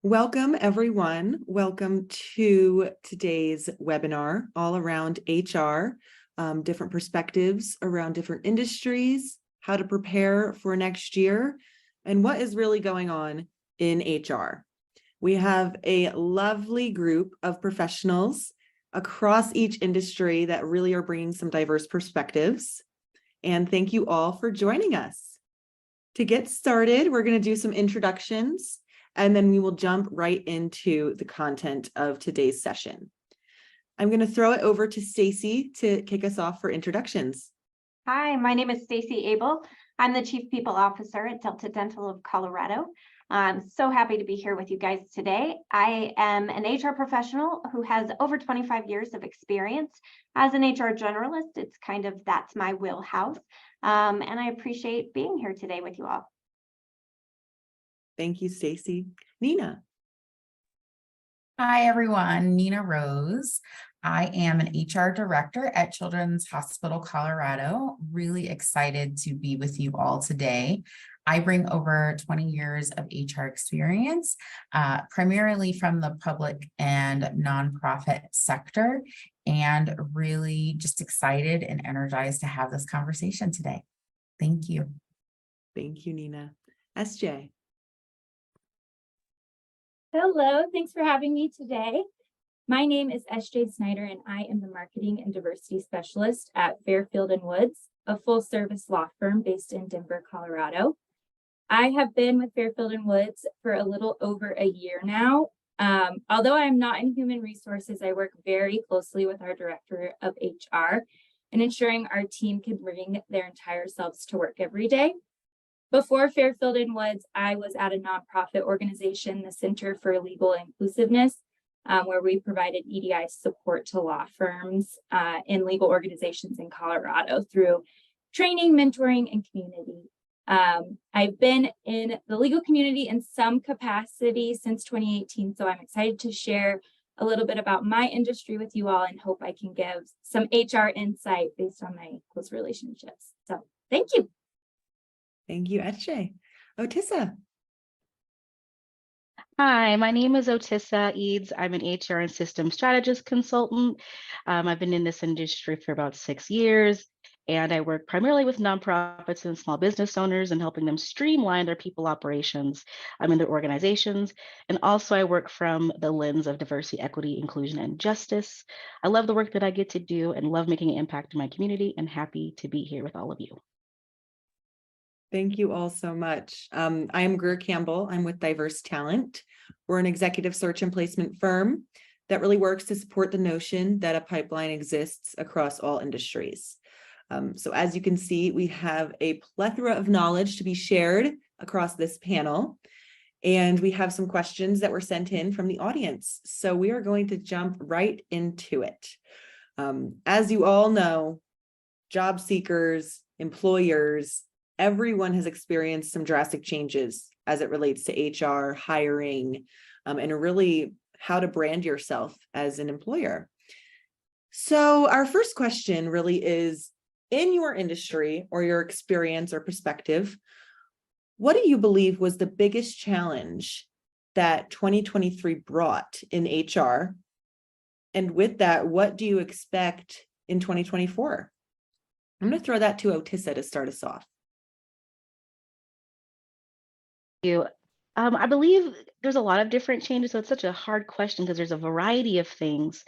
Welcome, everyone. Welcome to today's webinar all around HR, different perspectives around different industries, how to prepare for next year, and what is really going on in HR. We have a lovely group of professionals across each industry that really are bringing some diverse perspectives. And thank you all for joining us. To get started, we're going to do some introductions, and then we will jump right into the content of today's session. I'm going to throw it over to Stacy to kick us off for introductions. Hi, my name is Stacy Abel. I'm the Chief People Officer at Delta Dental of Colorado. I'm so happy to be here with you guys today. I am an HR professional who has over 25 years of experience as an HR generalist. It's that's my wheelhouse. And I appreciate being here today with you all. Thank you, Stacy. Nina. Hi, everyone. Nina Rose. I am an HR director at Children's Hospital Colorado. Really excited to be with you all today. I bring over 20 years of HR experience, primarily from the public and nonprofit sector, and really just excited and energized to have this conversation today. Thank you. Thank you, Nina. SJ. Hello, thanks for having me today. My name is SJ Snyder, and I am the Marketing and Diversity Specialist at Fairfield & Woods, a full-service law firm based in Denver, Colorado. I have been with Fairfield & Woods for a little over a year now. Although I am not in human resources, I work very closely with our Director of HR in ensuring our team can bring their entire selves to work every day. Before Fairfield & Woods, I was at a nonprofit organization, the Center for Legal Inclusiveness, where we provided EDI support to law firms and legal organizations in Colorado through training, mentoring, and community. I've been in the legal community in some capacity since 2018, so I'm excited to share a little bit about my industry with you all and hope I can give some HR insight based on my close relationships. So thank you. Thank you, SJ. Otissa. Hi, my name is Otissa Eads. I'm an HR and systems strategist consultant. I've been in this industry for about 6 years, and I work primarily with nonprofits and small business owners and helping them streamline their people operations in their organizations. And also I work from the lens of diversity, equity, inclusion, and justice. I love the work that I get to do and love making an impact in my community, and happy to be here with all of you. Thank you all so much. I am Greer Campbell. I'm with Diverse Talent. We're an executive search and placement firm that really works to support the notion that a pipeline exists across all industries. So as you can see, we have a plethora of knowledge to be shared across this panel. And we have some questions that were sent in from the audience. So we are going to jump right into it. As you all know, job seekers, employers, everyone has experienced some drastic changes as it relates to HR, hiring, and really how to brand yourself as an employer. So our first question really is, in your industry or your experience or perspective, what do you believe was the biggest challenge that 2023 brought in HR? And with that, what do you expect in 2024? I'm going to throw that to Otissa to start us off. I believe there's a lot of different changes, so it's such a hard question because there's a variety of things.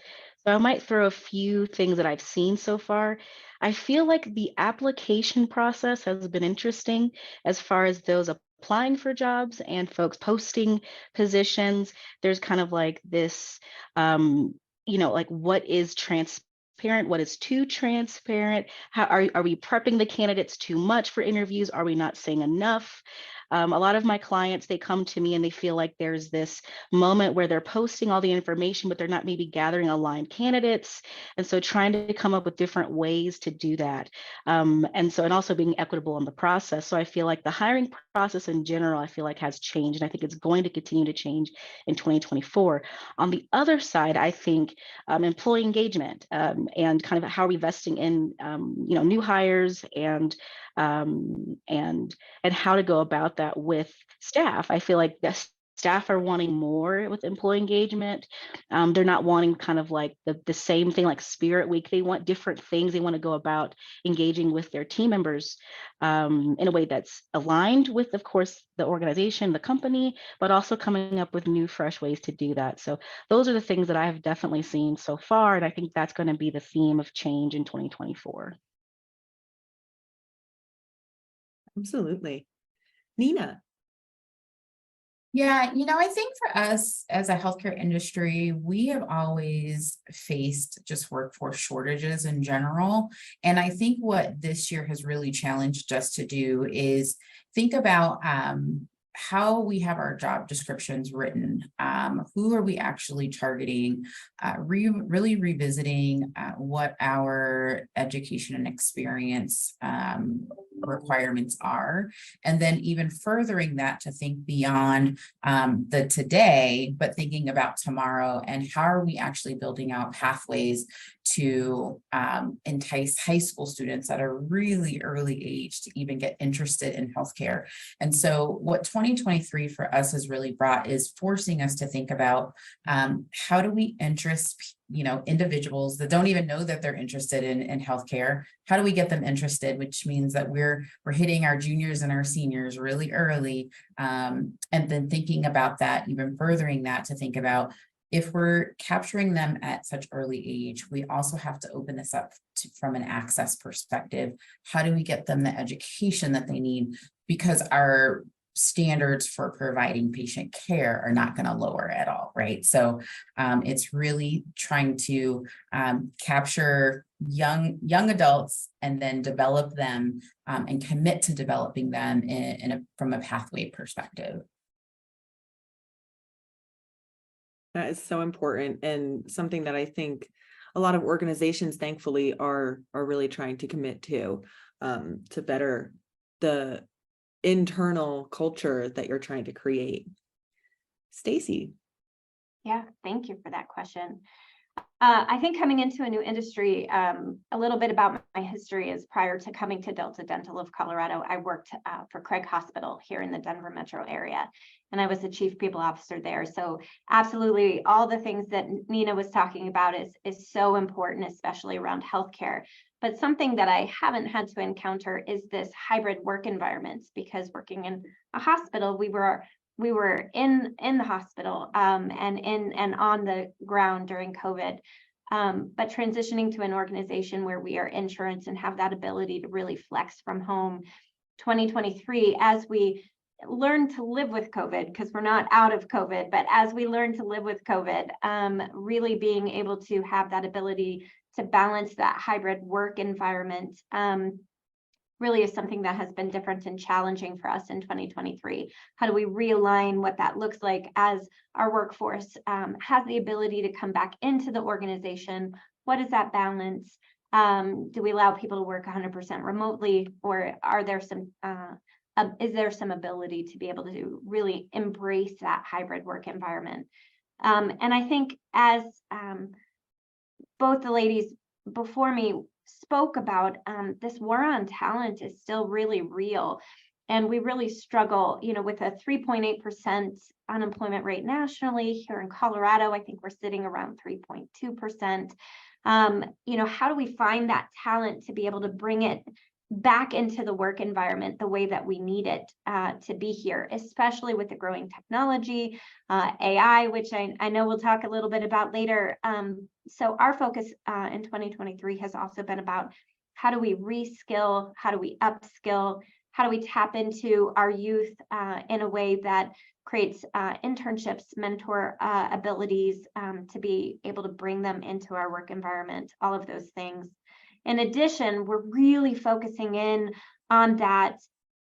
So I might throw a few things that I've seen so far. I feel like the application process has been interesting as far as those applying for jobs and folks posting positions. There's kind of like this, like what is transparent, what is too transparent? How are we prepping the candidates too much for interviews? Are we not saying enough? A lot of my clients, they come to me and they feel like there's this moment where they're posting all the information, but they're not maybe gathering aligned candidates. And so trying to come up with different ways to do that. And also being equitable in the process. So I feel like the hiring process in general, I feel like has changed. And I think it's going to continue to change in 2024. On the other side, I think employee engagement and kind of how are we investing in, new hires and how to go about that with staff. I feel like the staff are wanting more with employee engagement. They're not wanting kind of like the same thing like Spirit Week. They want different things. They want to go about engaging with their team members in a way that's aligned with, of course, the organization, the company, but also coming up with new, fresh ways to do that. So those are the things that I have definitely seen so far. And I think that's going to be the theme of change in 2024. Absolutely. Nina. Yeah, I think for us as a healthcare industry, we have always faced just workforce shortages in general. And I think what this year has really challenged us to do is think about how we have our job descriptions written, who are we actually targeting, really revisiting what our education and experience requirements are, and then even furthering that to think beyond the today, but thinking about tomorrow, and how are we actually building out pathways to entice high school students that are really early age to even get interested in healthcare. And so what 2023 for us has really brought is forcing us to think about how do we interest individuals that don't even know that they're interested in healthcare. How do we get them interested? Which means that we're hitting our juniors and our seniors really early, and then thinking about that, even furthering that to think about, if we're capturing them at such early age, we also have to open this up from an access perspective. How do we get them the education that they need? Because our standards for providing patient care are not going to lower at all, right? So it's really trying to capture young adults and then develop them and commit to developing them from a pathway perspective. That is so important, and something that I think a lot of organizations, thankfully, are really trying to commit to better the internal culture that you're trying to create. Stacy. Yeah, thank you for that question. I think coming into a new industry, a little bit about my history is prior to coming to Delta Dental of Colorado, I worked for Craig Hospital here in the Denver metro area, and I was the chief people officer there. So absolutely all the things that Nina was talking about is so important, especially around healthcare. But something that I haven't had to encounter is this hybrid work environments, because working in a hospital, we were in the hospital and on the ground during COVID, but transitioning to an organization where we are insurance and have that ability to really flex from home. 2023, as we learn to live with COVID, because we're not out of COVID, but as we learn to live with COVID, really being able to have that ability to balance that hybrid work environment really is something that has been different and challenging for us in 2023. How do we realign what that looks like as our workforce has the ability to come back into the organization? What is that balance? Do we allow people to work 100% remotely, or are there some is there some ability to be able to really embrace that hybrid work environment? And I think as both the ladies before me spoke about, this war on talent is still really real. And we really struggle, with a 3.8% unemployment rate nationally. Here in Colorado, I think we're sitting around 3.2%. How do we find that talent to be able to bring it back into the work environment the way that we need it to be here, especially with the growing technology, AI, which I know we'll talk a little bit about later. So our focus in 2023 has also been about how do we reskill, how do we upskill, how do we tap into our youth in a way that creates internships, mentor abilities to be able to bring them into our work environment, all of those things. In addition, we're really focusing in on that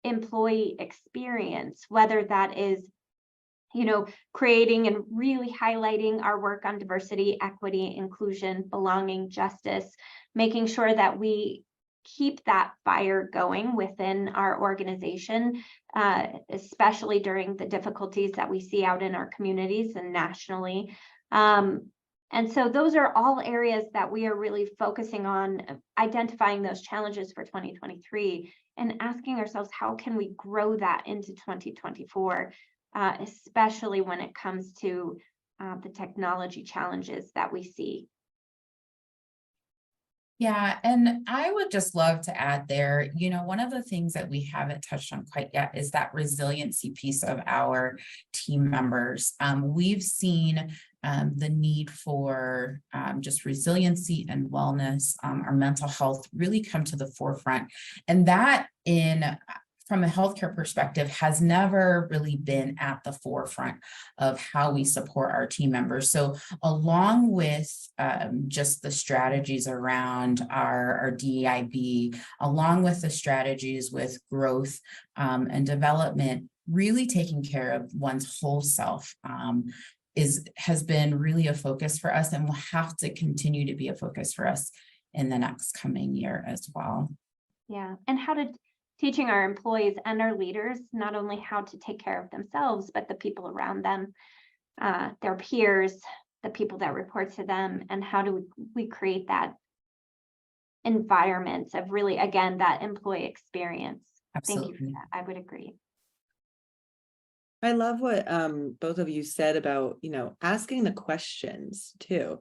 employee experience, whether that is, creating and really highlighting our work on diversity, equity, inclusion, belonging, justice, making sure that we keep that fire going within our organization, especially during the difficulties that we see out in our communities and nationally. And so those are all areas that we are really focusing on, identifying those challenges for 2023 and asking ourselves, how can we grow that into 2024? especially when it comes to the technology challenges that we see. Yeah, and I would just love to add there, one of the things that we haven't touched on quite yet is that resiliency piece of our team members. We've seen the need for just resiliency and wellness, our mental health really come to the forefront. And that from a healthcare perspective has never really been at the forefront of how we support our team members. So along with just the strategies around our DEIB, along with the strategies with growth and development, really taking care of one's whole self has been really a focus for us, and will have to continue to be a focus for us in the next coming year as well. Yeah, and teaching our employees and our leaders not only how to take care of themselves, but the people around them, their peers, the people that report to them, and how do we create that environment of really, again, that employee experience. Absolutely. Thank you for that. I would agree. I love what both of you said about, asking the questions too.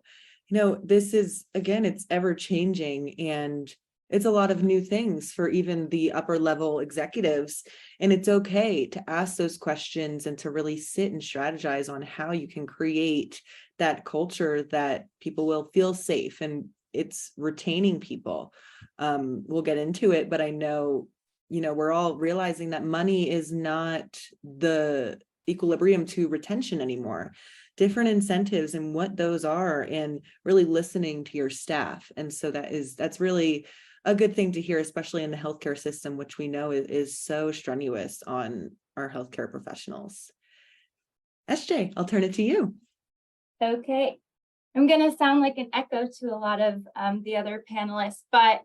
This is, again, it's ever changing, and it's a lot of new things for even the upper level executives. And it's okay to ask those questions and to really sit and strategize on how you can create that culture that people will feel safe, and it's retaining people. We'll get into it, but I know, we're all realizing that money is not the equilibrium to retention anymore. Different incentives and what those are, and really listening to your staff. And so that's really a good thing to hear, especially in the healthcare system, which we know is so strenuous on our healthcare professionals. SJ, I'll turn it to you. Okay, I'm gonna sound like an echo to a lot of the other panelists, but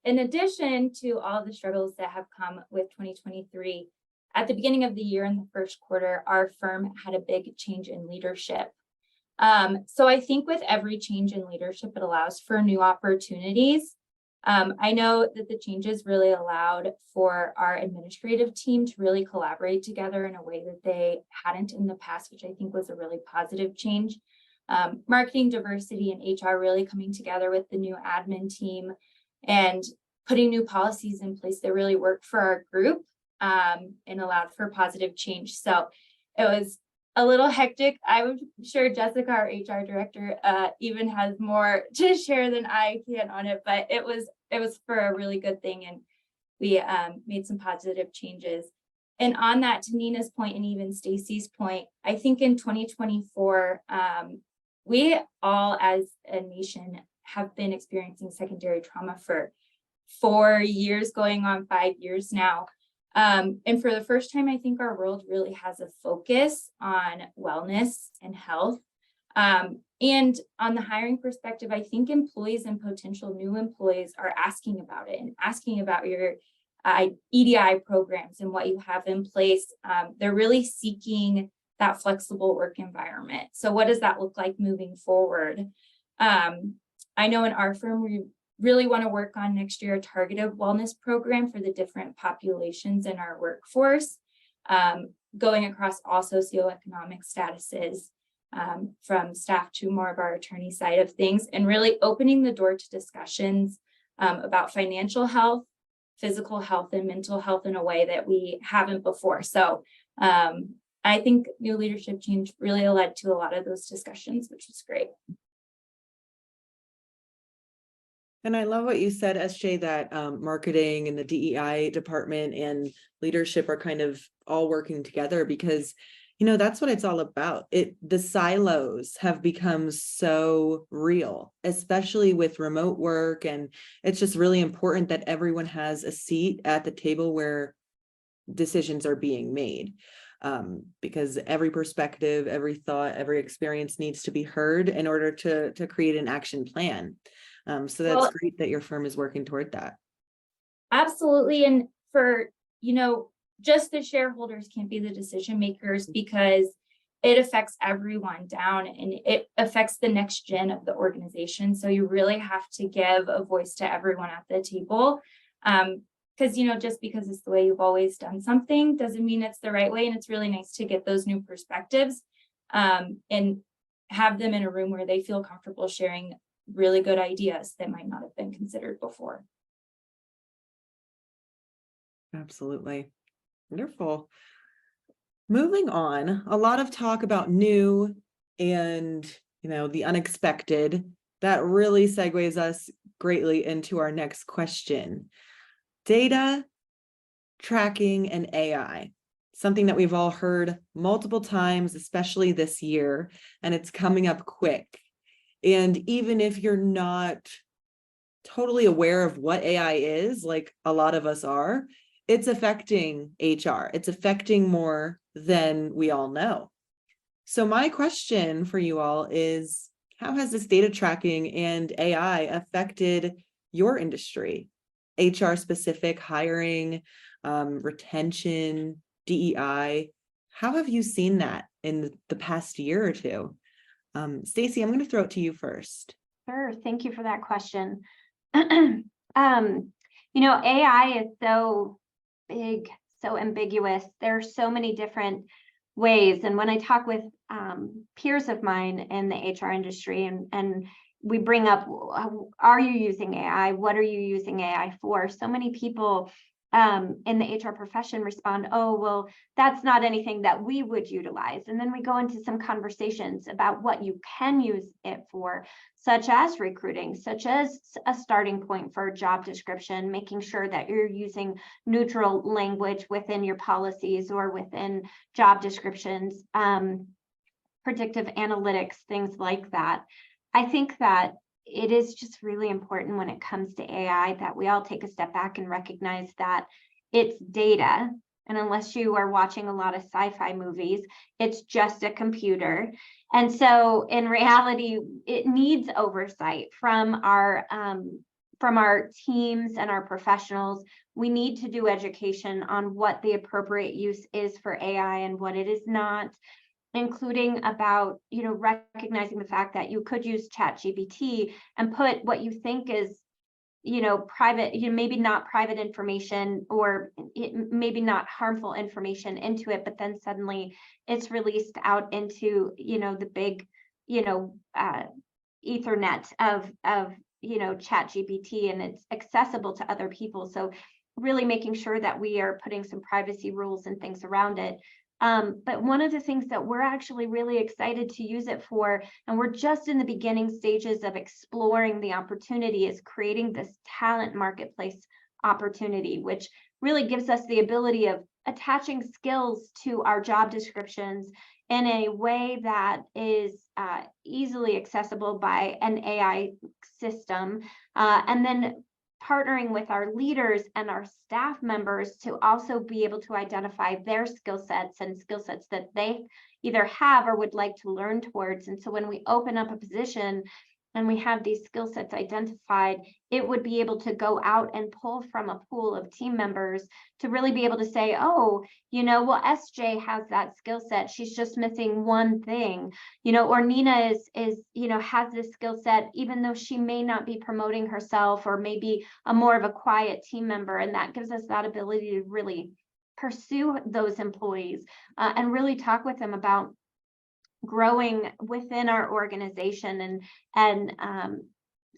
in addition to all the struggles that have come with 2023, at the beginning of the year in the first quarter, our firm had a big change in leadership. So I think with every change in leadership, it allows for new opportunities. I know that the changes really allowed for our administrative team to really collaborate together in a way that they hadn't in the past, which I think was a really positive change. Marketing, diversity, and HR really coming together with the new admin team and putting new policies in place that really worked for our group and allowed for positive change. So it was a little hectic. I'm sure Jessica, our HR director, even has more to share than I can on it, but it was for a really good thing, and we made some positive changes. And on that, to Nina's point and even Stacy's point, I think in 2024, we all as a nation have been experiencing secondary trauma for 4 years, going on 5 years now. And for the first time, I think our world really has a focus on wellness and health. And on the hiring perspective, I think employees and potential new employees are asking about it and asking about your EDI programs and what you have in place. They're really seeking that flexible work environment. So what does that look like moving forward? I know in our firm, we really want to work on next year a targeted wellness program for the different populations in our workforce, going across all socioeconomic statuses, from staff to more of our attorney side of things, and really opening the door to discussions about financial health, physical health, and mental health in a way that we haven't before. So I think new leadership change really led to a lot of those discussions, which was great. And I love what you said, SJ, that marketing and the DEI department and leadership are kind of all working together, because, that's what it's all about. The silos have become so real, especially with remote work. And it's just really important that everyone has a seat at the table where decisions are being made. Because every perspective, every thought, every experience needs to be heard in order to create an action plan. So that's great that your firm is working toward that. Absolutely. And for, just the shareholders can't be the decision makers, because it affects everyone down and it affects the next gen of the organization. So you really have to give a voice to everyone at the table. because, just because it's the way you've always done something doesn't mean it's the right way. And it's really nice to get those new perspectives and have them in a room where they feel comfortable sharing really good ideas that might not have been considered before. Absolutely. Wonderful. Moving on, a lot of talk about new and, the unexpected. That really segues us greatly into our next question. Data, tracking, and AI. Something that we've all heard multiple times, especially this year, and it's coming up quick. And even if you're not totally aware of what AI is, like a lot of us are, it's affecting HR. It's affecting more than we all know. So my question for you all is, how has this data tracking and AI affected your industry? HR specific hiring, retention, DEI. How have you seen that in the past year or two? Stacy, I'm going to throw it to you first. Sure. Thank you for that question. AI is so big, so ambiguous. There are so many different ways. And when I talk with peers of mine in the HR industry and we bring up, are you using AI? What are you using AI for? So many people in the HR profession respond, oh, well, that's not anything that we would utilize. And then we go into some conversations about what you can use it for, such as recruiting, such as a starting point for a job description, making sure that you're using neutral language within your policies or within job descriptions, predictive analytics, things like that. I think that it is just really important when it comes to AI that we all take a step back and recognize that it's data. And unless you are watching a lot of sci-fi movies, it's just a computer. And so in reality, it needs oversight from our teams and our professionals. We need to do education on what the appropriate use is for AI and what it is not, including about, recognizing the fact that you could use ChatGPT and put what you think is, private, maybe not private information or maybe not harmful information into it, but then suddenly it's released out into, the big, Ethernet of ChatGPT, and it's accessible to other people. So really making sure that we are putting some privacy rules and things around it. But one of the things that we're actually really excited to use it for, and we're just in the beginning stages of exploring the opportunity, is creating this talent marketplace opportunity, which really gives us the ability of attaching skills to our job descriptions in a way that is easily accessible by an AI system, and then partnering with our leaders and our staff members to also be able to identify their skill sets and skill sets that they either have or would like to learn towards. And so when we open up a position and we have these skill sets identified, it would be able to go out and pull from a pool of team members to really be able to say, oh, well, SJ has that skill set. She's just missing one thing, or Nina is has this skill set, even though she may not be promoting herself or maybe a more of a quiet team member. And that gives us that ability to really pursue those employees and really talk with them about growing within our organization. And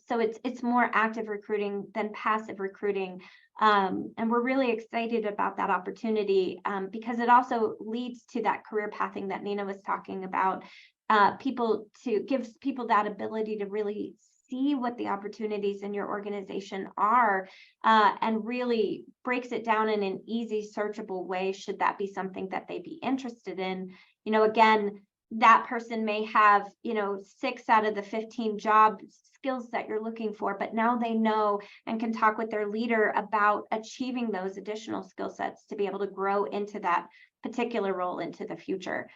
so it's more active recruiting than passive recruiting. And we're really excited about that opportunity because it also leads to that career pathing that Nina was talking about, gives people that ability to really see what the opportunities in your organization are, and really breaks it down in an easy, searchable way, should that be something that they'd be interested in. Again, that person may have, 6 out of the 15 job skills that you're looking for, but now they know and can talk with their leader about achieving those additional skill sets to be able to grow into that particular role into the future.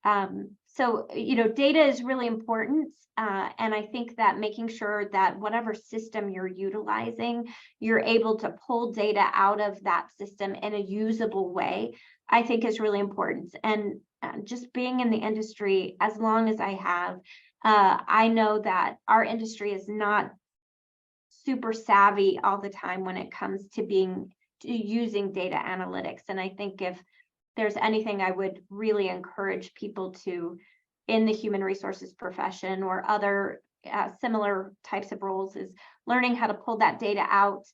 So, data is really important. And I think that making sure that whatever system you're utilizing, you're able to pull data out of that system in a usable way, I think is really important. And just being in the industry as long as I have, I know that our industry is not super savvy all the time when it comes to being using data analytics. And I think if there's anything I would really encourage people to, in the human resources profession or other similar types of roles, is learning how to pull that data out,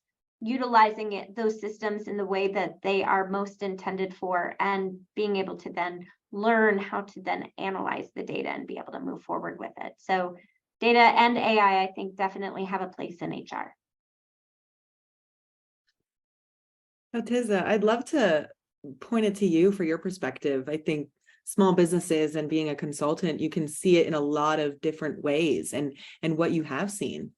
utilizing those systems in the way that they are most intended for, and being able to then learn how to then analyze the data and be able to move forward with it. So data and AI, I think, definitely have a place in HR. So Tizza, I'd love to point it to you for your perspective. I think small businesses and being a consultant, you can see it in a lot of different ways, and what you have seen.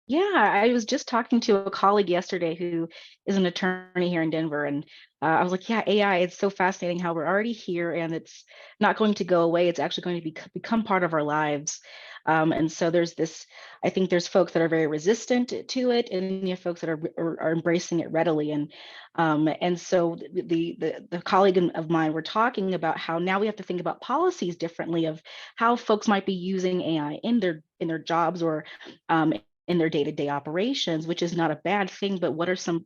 Yeah, I was just talking to a colleague yesterday who is an attorney here in Denver, and I was like, yeah, AI, it's so fascinating how we're already here and it's not going to go away. It's actually going to become part of our lives. And so I think there's folks that are very resistant to it, and you have folks that are embracing it readily. And so the colleague of mine were talking about how now we have to think about policies differently of how folks might be using AI in their jobs or in their day-to-day operations, which is not a bad thing, but what are some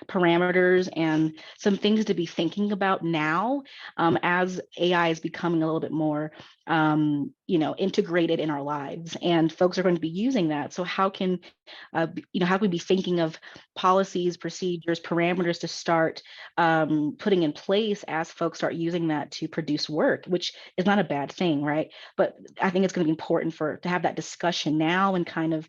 parameters and some things to be thinking about now as AI is becoming a little bit more integrated in our lives, and folks are going to be using that. So how can how can we be thinking of policies, procedures, parameters to start putting in place as folks start using that to produce work, which is not a bad thing, right? But I think it's going to be important to have that discussion now, and kind of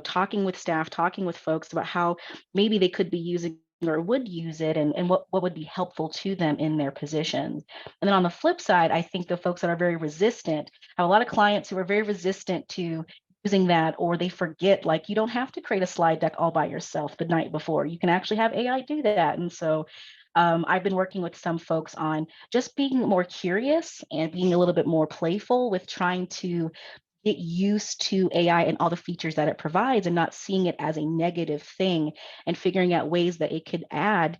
talking with staff, talking with folks about how maybe they could be using or would use it, and what would be helpful to them in their positions. And then on the flip side, I think the folks that are very resistant, I have a lot of clients who are very resistant to using that, or they forget, like, you don't have to create a slide deck all by yourself the night before. You can actually have AI do that. And so I've been working with some folks on just being more curious and being a little bit more playful with trying to get used to AI and all the features that it provides, and not seeing it as a negative thing, and figuring out ways that it could add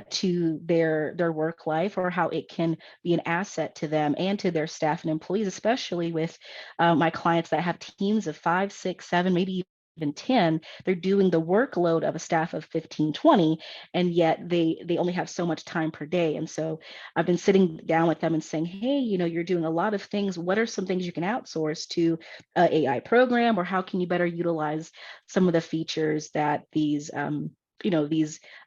to their work life, or how it can be an asset to them and to their staff and employees, especially with my clients that have teams of 5, 6, 7, maybe even 10. They're doing the workload of a staff of 15, 20, and yet they only have so much time per day. And so I've been sitting down with them and saying, hey, you're doing a lot of things. What are some things you can outsource to an AI program, or how can you better utilize some of the features that these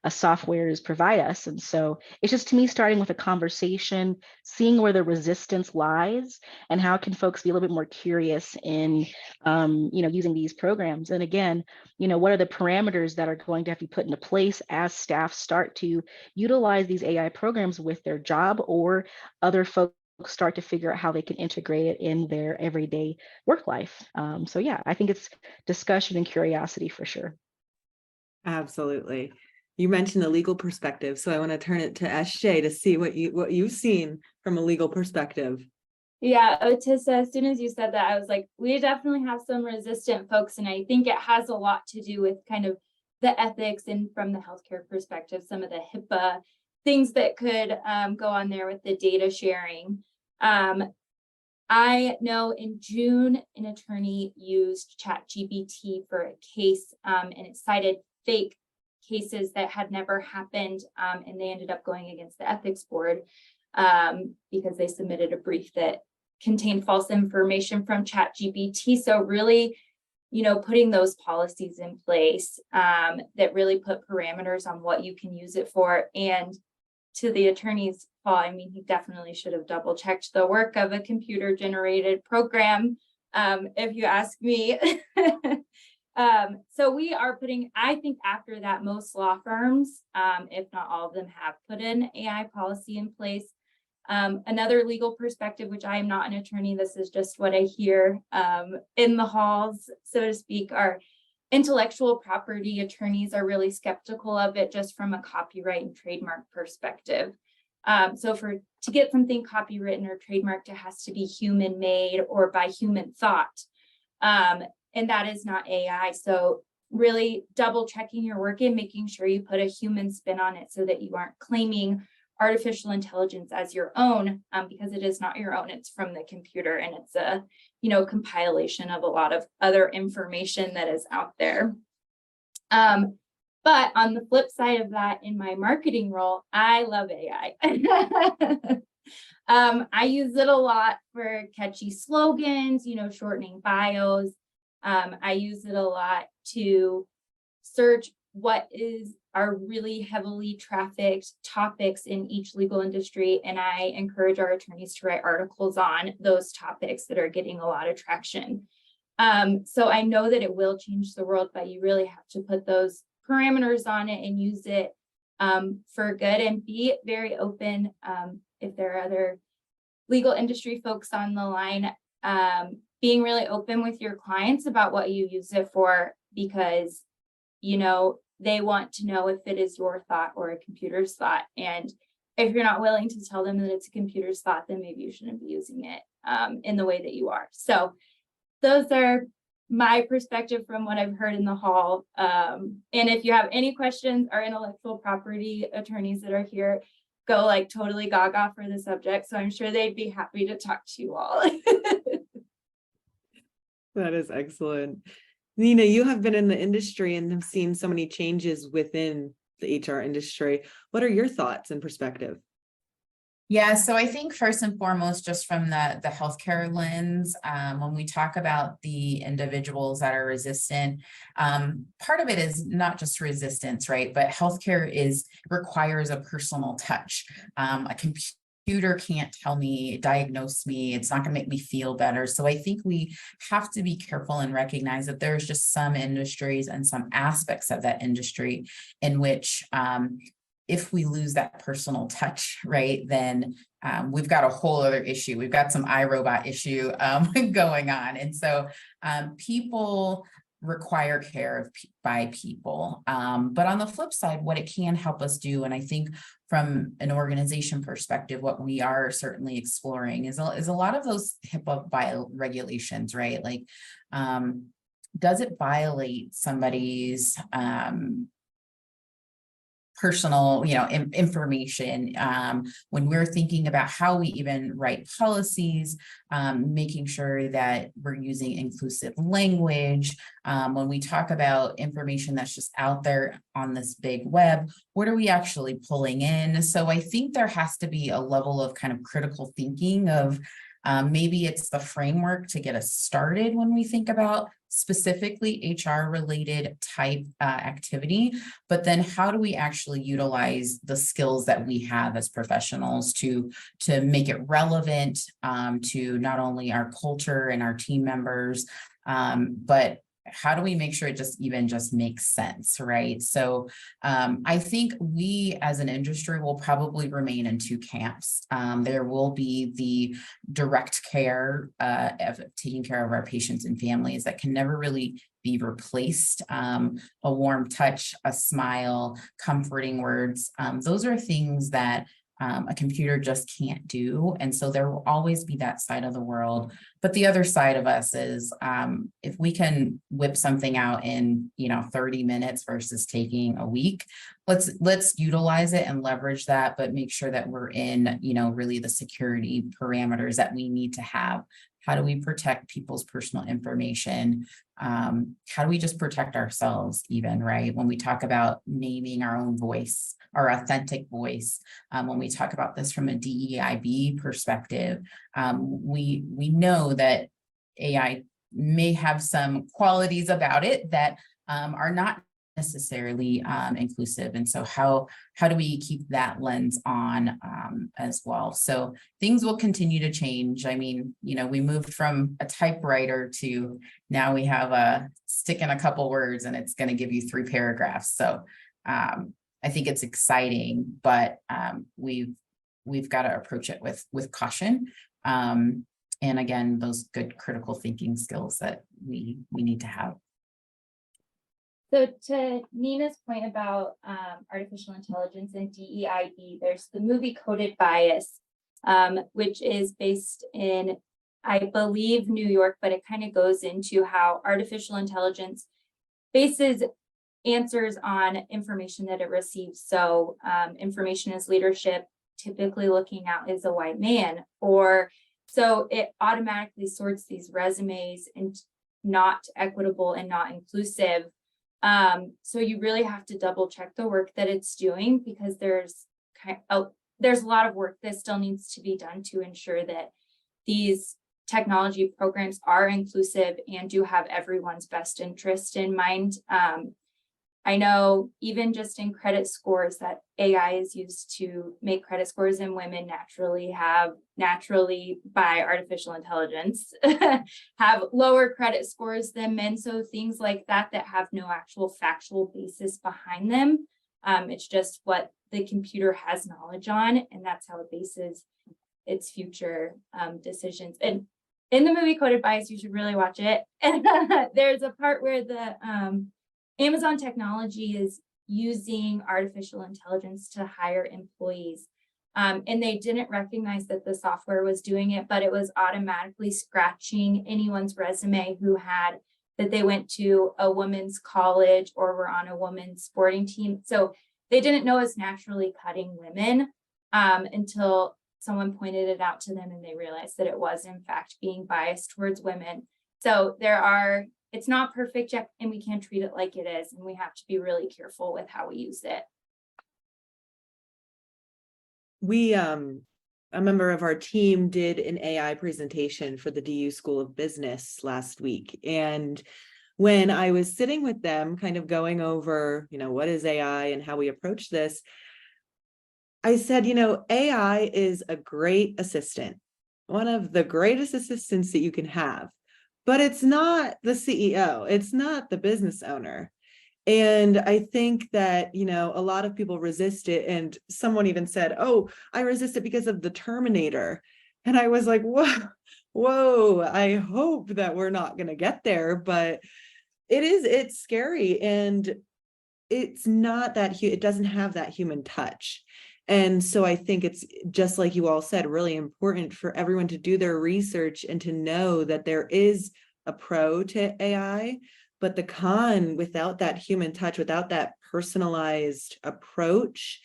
softwares provide us? And so it's just, to me, starting with a conversation, seeing where the resistance lies, and how can folks be a little bit more curious in using these programs. And again, what are the parameters that are going to have to be put into place as staff start to utilize these AI programs with their job, or other folks start to figure out how they can integrate it in their everyday work life. So yeah, I think it's discussion and curiosity for sure. Absolutely. You mentioned the legal perspective, so I want to turn it to SJ to see what you've seen from a legal perspective. Yeah, Otis, as soon as you said that, I was like, we definitely have some resistant folks, and I think it has a lot to do with kind of the ethics, and from the healthcare perspective, some of the HIPAA things that could go on there with the data sharing. I know in June, an attorney used ChatGPT for a case, and it cited fake cases that had never happened, and they ended up going against the ethics board because they submitted a brief that contained false information from ChatGPT. So really, putting those policies in place that really put parameters on what you can use it for. And to the attorney's fault, I mean, he definitely should have double checked the work of a computer generated program, if you ask me. So we are putting, I think after that, most law firms, if not all of them, have put an AI policy in place. Another legal perspective, which I am not an attorney, this is just what I hear in the halls, so to speak, are intellectual property attorneys are really skeptical of it, just from a copyright and trademark perspective. So to get something copywritten or trademarked, it has to be human made or by human thought. And that is not AI. So really double checking your work and making sure you put a human spin on it, so that you aren't claiming artificial intelligence as your own, because it is not your own. It's from the computer, and it's a compilation of a lot of other information that is out there. But on the flip side of that, in my marketing role, I love AI. I use it a lot for catchy slogans, shortening bios. I use it a lot to search what are really heavily trafficked topics in each legal industry. And I encourage our attorneys to write articles on those topics that are getting a lot of traction. So I know that it will change the world, but you really have to put those parameters on it and use it for good, and be very open. If there are other legal industry folks on the line, being really open with your clients about what you use it for, because they want to know if it is your thought or a computer's thought. And if you're not willing to tell them that it's a computer's thought, then maybe you shouldn't be using it in the way that you are. So those are my perspective from what I've heard in the hall. And if you have any questions, our intellectual property attorneys that are here go like totally gaga for the subject. So I'm sure they'd be happy to talk to you all. That is excellent. Nina, you have been in the industry and have seen so many changes within the HR industry. What are your thoughts and perspective? Yeah, so I think first and foremost, just from the healthcare lens, when we talk about the individuals that are resistant, part of it is not just resistance, right? But healthcare requires a personal touch. A computer can't tell me, diagnose me. It's not going to make me feel better. So I think we have to be careful and recognize that there's just some industries and some aspects of that industry in which if we lose that personal touch, right, then we've got a whole other issue. We've got some iRobot issue going on. And so people require care by people. But on the flip side, what it can help us do, and I think from an organization perspective, what we are certainly exploring is a lot of those HIPAA regulations, right? Like, does it violate somebody's personal, information when we're thinking about how we even write policies, making sure that we're using inclusive language. When we talk about information that's just out there on this big web, what are we actually pulling in? So I think there has to be a level of kind of critical thinking of maybe it's the framework to get us started when we think about specifically HR related type activity, but then how do we actually utilize the skills that we have as professionals to make it relevant to not only our culture and our team members, but how do we make sure it just makes sense, right? So I think we as an industry will probably remain in two camps. There will be the direct care of taking care of our patients and families that can never really be replaced. A warm touch, a smile, comforting words. Those are things that a computer just can't do. And so there will always be that side of the world. But the other side of us is if we can whip something out in 30 minutes versus taking a week, let's utilize it and leverage that, but make sure that we're in really the security parameters that we need to have. How do we protect people's personal information? How do we just protect ourselves even, right? When we talk about naming our own voice, our authentic voice, when we talk about this from a DEIB perspective, we know that AI may have some qualities about it that are not necessarily inclusive. And so how do we keep that lens on as well? So things will continue to change. I mean, we moved from a typewriter to now we have a stick in a couple words and it's going to give you 3 paragraphs. So I think it's exciting, but we've got to approach it with caution. And again, those good critical thinking skills that we need to have. So to Nina's point about artificial intelligence and DEIB, there's the movie Coded Bias, which is based in, I believe, New York, but it kind of goes into how artificial intelligence bases answers on information that it receives. So information is leadership, typically looking out is a white man, or so it automatically sorts these resumes and not equitable and not inclusive So you really have to double check the work that it's doing, because there's a lot of work that still needs to be done to ensure that these technology programs are inclusive and do have everyone's best interest in mind. I know even just in credit scores that AI is used to make credit scores in women naturally by artificial intelligence have lower credit scores than men. So things like that have no actual factual basis behind them. It's just what the computer has knowledge on, and that's how it bases its future decisions. And in the movie Coded Bias, you should really watch it. And there's a part where the Amazon technology is using artificial intelligence to hire employees. And they didn't recognize that the software was doing it, but it was automatically scratching anyone's resume that they went to a women's college or were on a women's sporting team. So they didn't know it's naturally cutting women until someone pointed it out to them, and they realized that it was in fact being biased towards women. So it's not perfect yet, and we can't treat it like it is, and we have to be really careful with how we use it. A member of our team did an AI presentation for the DU School of Business last week. And when I was sitting with them, kind of going over, what is AI and how we approach this, I said, AI is a great assistant, one of the greatest assistants that you can have. But it's not the CEO, it's not the business owner. And I think that, a lot of people resist it. And someone even said, oh, I resist it because of the Terminator. And I was like, whoa, I hope that we're not going to get there. But it's scary. And it's not that, it doesn't have that human touch. And so I think it's, just like you all said, really important for everyone to do their research and to know that there is a pro to AI, but the con, without that human touch, without that personalized approach,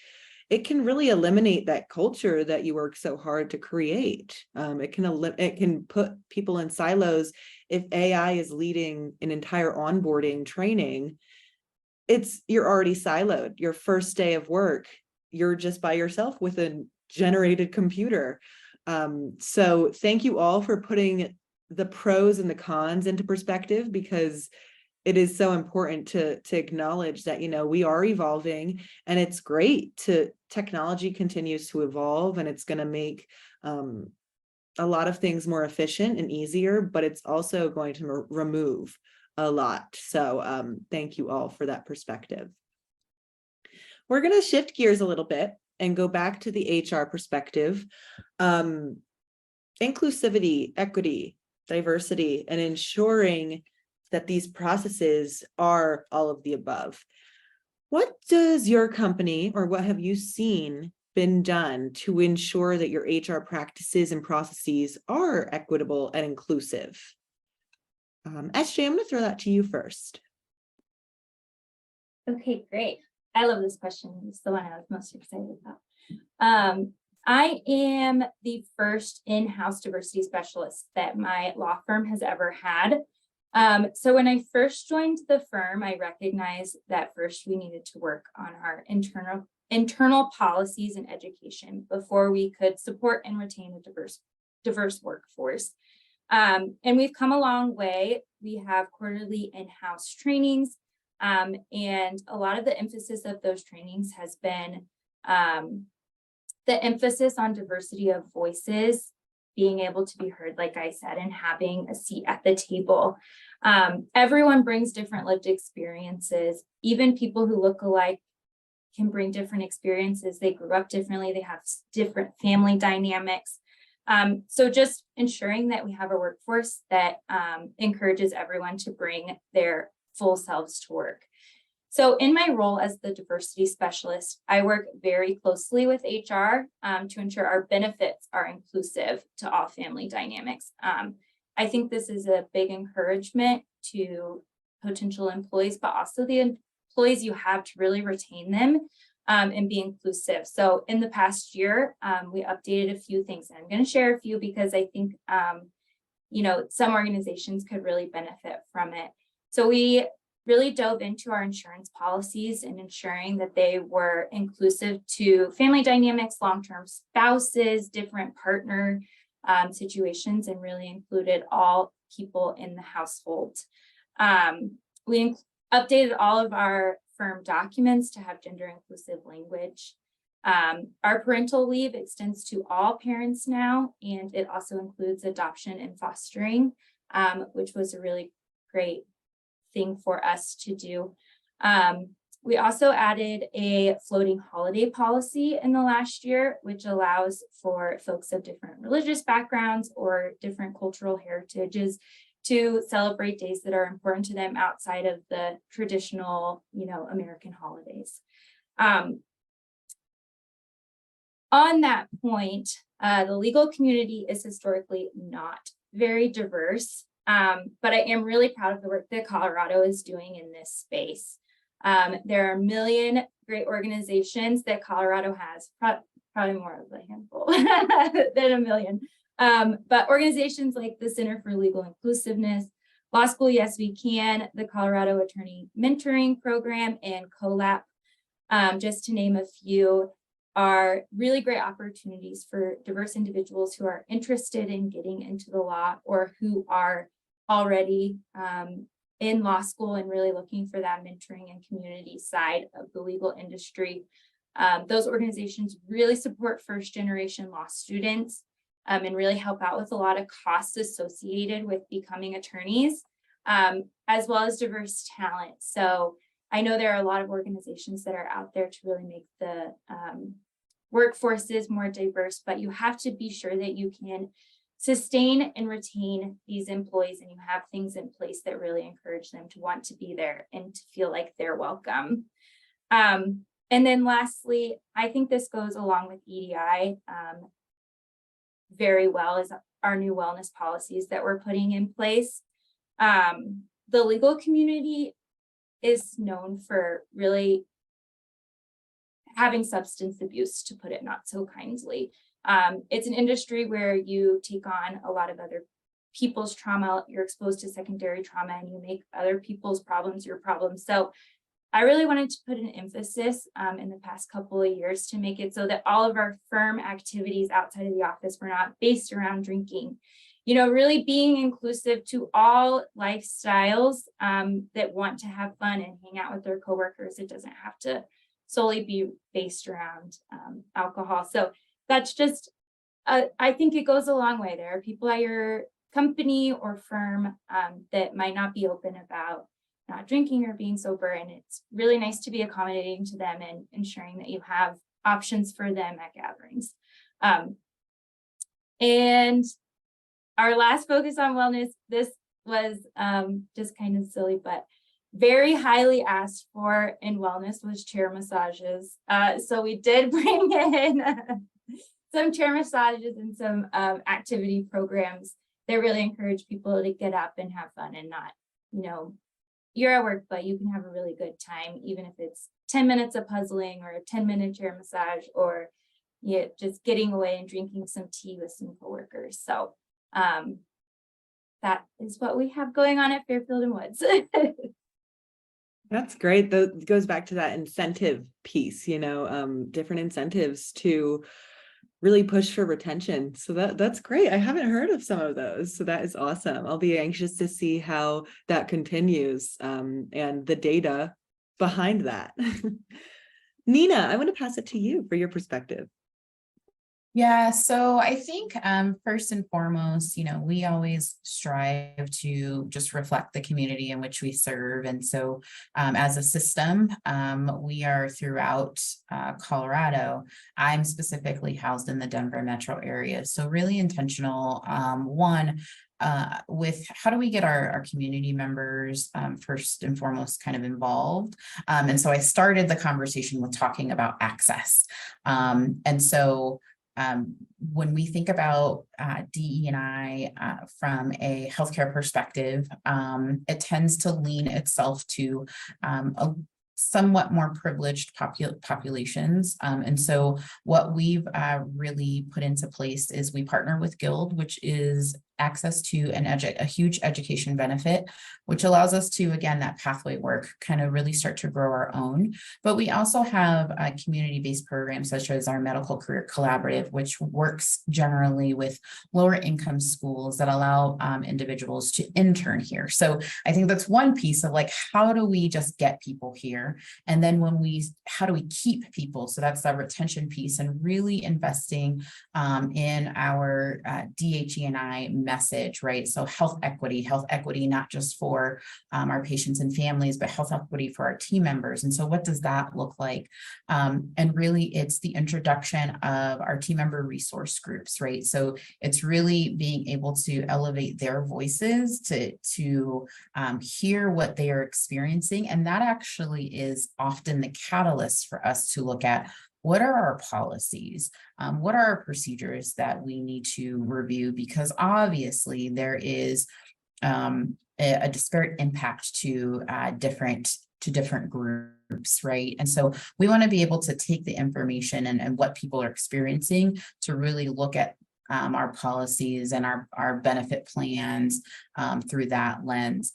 it can really eliminate that culture that you work so hard to create. It can put people in silos. If AI is leading an entire onboarding training, you're already siloed. Your first day of work, you're just by yourself with a generated computer. So thank you all for putting the pros and the cons into perspective, because it is so important to acknowledge that, we are evolving, and it's great technology continues to evolve, and it's going to make a lot of things more efficient and easier, but it's also going to remove a lot. So thank you all for that perspective. We're going to shift gears a little bit and go back to the HR perspective. Inclusivity, equity, diversity, and ensuring that these processes are all of the above. What does your company, or what have you seen been done to ensure that your HR practices and processes are equitable and inclusive? SJ, I'm going to throw that to you first. Okay, great. I love this question. It's the one I was most excited about. I am the first in-house diversity specialist that my law firm has ever had. So when I first joined the firm, I recognized that first we needed to work on our internal policies and education before we could support and retain a diverse workforce. And we've come a long way. We have quarterly in-house trainings, and a lot of the emphasis of those trainings has been the emphasis on diversity of voices, being able to be heard, like I said, and having a seat at the table. Everyone brings different lived experiences. Even people who look alike can bring different experiences. They grew up differently. They have different family dynamics. So just ensuring that we have a workforce that encourages everyone to bring their full selves to work. So in my role as the diversity specialist, I work very closely with HR to ensure our benefits are inclusive to all family dynamics. I think this is a big encouragement to potential employees, but also the employees you have to really retain them and be inclusive. So in the past year, we updated a few things, and I'm going to share a few because I think, some organizations could really benefit from it. So we really dove into our insurance policies and ensuring that they were inclusive to family dynamics, long-term spouses, different partner situations, and really included all people in the household. We updated all of our firm documents to have gender inclusive language. Our parental leave extends to all parents now, and it also includes adoption and fostering, which was a really great thing for us to do. We also added a floating holiday policy in the last year, which allows for folks of different religious backgrounds or different cultural heritages to celebrate days that are important to them outside of the traditional, American holidays. On that point, the legal community is historically not very diverse, but I am really proud of the work that Colorado is doing in this space. There are a million great organizations that Colorado has, probably more of a handful than a million. But organizations like the Center for Legal Inclusiveness, Law School Yes We Can, the Colorado Attorney Mentoring Program, and COLAP, just to name a few, are really great opportunities for diverse individuals who are interested in getting into the law or who are already in law school and really looking for that mentoring and community side of the legal industry. Those organizations really support first-generation law students and really help out with a lot of costs associated with becoming attorneys, as well as diverse talent. So I know there are a lot of organizations that are out there to really make the workforces more diverse, but you have to be sure that you can sustain and retain these employees, and you have things in place that really encourage them to want to be there and to feel like they're welcome. And then lastly, I think this goes along with EDI very well, as our new wellness policies that we're putting in place. The legal community is known for really having substance abuse, to put it not so kindly. It's an industry where you take on a lot of other people's trauma, you're exposed to secondary trauma, and you make other people's problems your problems. So I really wanted to put an emphasis in the past couple of years to make it so that all of our firm activities outside of the office were not based around drinking. Really being inclusive to all lifestyles that want to have fun and hang out with their coworkers. It doesn't have to solely be based around alcohol. So that's just, I think it goes a long way. There are people at your company or firm that might not be open about not drinking or being sober. And it's really nice to be accommodating to them and ensuring that you have options for them at gatherings. And our last focus on wellness, this was just kind of silly, but very highly asked for in wellness was chair massages. So we did bring in some chair massages and some activity programs that really encourage people to get up and have fun and not, you're at work, but you can have a really good time, even if it's 10 minutes of puzzling or a 10-minute chair massage, or just getting away and drinking some tea with some coworkers. So that is what we have going on at Fairfield and Woods. That's great. That goes back to that incentive piece, different incentives to really push for retention. So that's great. I haven't heard of some of those. So that is awesome. I'll be anxious to see how that continues and the data behind that. Nina, I want to pass it to you for your perspective. Yeah, so I think first and foremost, we always strive to just reflect the community in which we serve. And so as a system, we are throughout Colorado. I'm specifically housed in the Denver metro area. So really intentional, with how do we get our community members first and foremost kind of involved. And so I started the conversation with talking about access. And so when we think about DE&I from a healthcare perspective, it tends to lean itself to somewhat more privileged populations. And so what we've really put into place is we partner with Guild, which is access to a huge education benefit, which allows us to, again, that pathway work, kind of really start to grow our own. But we also have community-based programs such as our Medical Career Collaborative, which works generally with lower income schools that allow individuals to intern here. So I think that's one piece of like, how do we just get people here? And then how do we keep people? So that's the retention piece, and really investing in our DHE&I message, right? So health equity, not just for our patients and families, but health equity for our team members. And so what does that look like? And really it's the introduction of our team member resource groups, right? So it's really being able to elevate their voices to hear what they are experiencing. And that actually is often the catalyst for us to look at, what are our policies? What are our procedures that we need to review? Because obviously there is a disparate impact to different groups, right? And so we want to be able to take the information and what people are experiencing to really look at our policies and our benefit plans through that lens.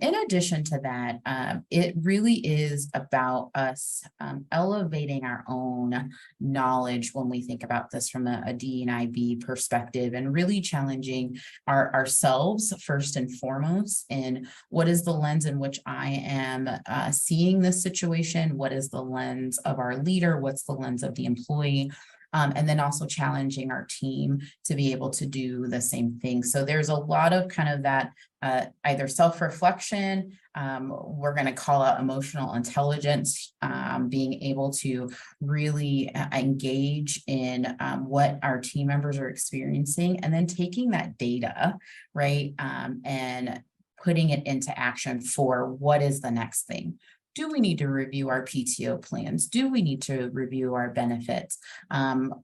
In addition to that, it really is about us elevating our own knowledge when we think about this from a DE&IB perspective, and really challenging ourselves first and foremost in what is the lens in which I am seeing this situation, what is the lens of our leader, what's the lens of the employee, and then also challenging our team to be able to do the same thing. So there's a lot of kind of that either self-reflection, we're going to call out emotional intelligence, being able to really engage in what our team members are experiencing, and then taking that data, right, and putting it into action for what is the next thing. Do we need to review our PTO plans? Do we need to review our benefits?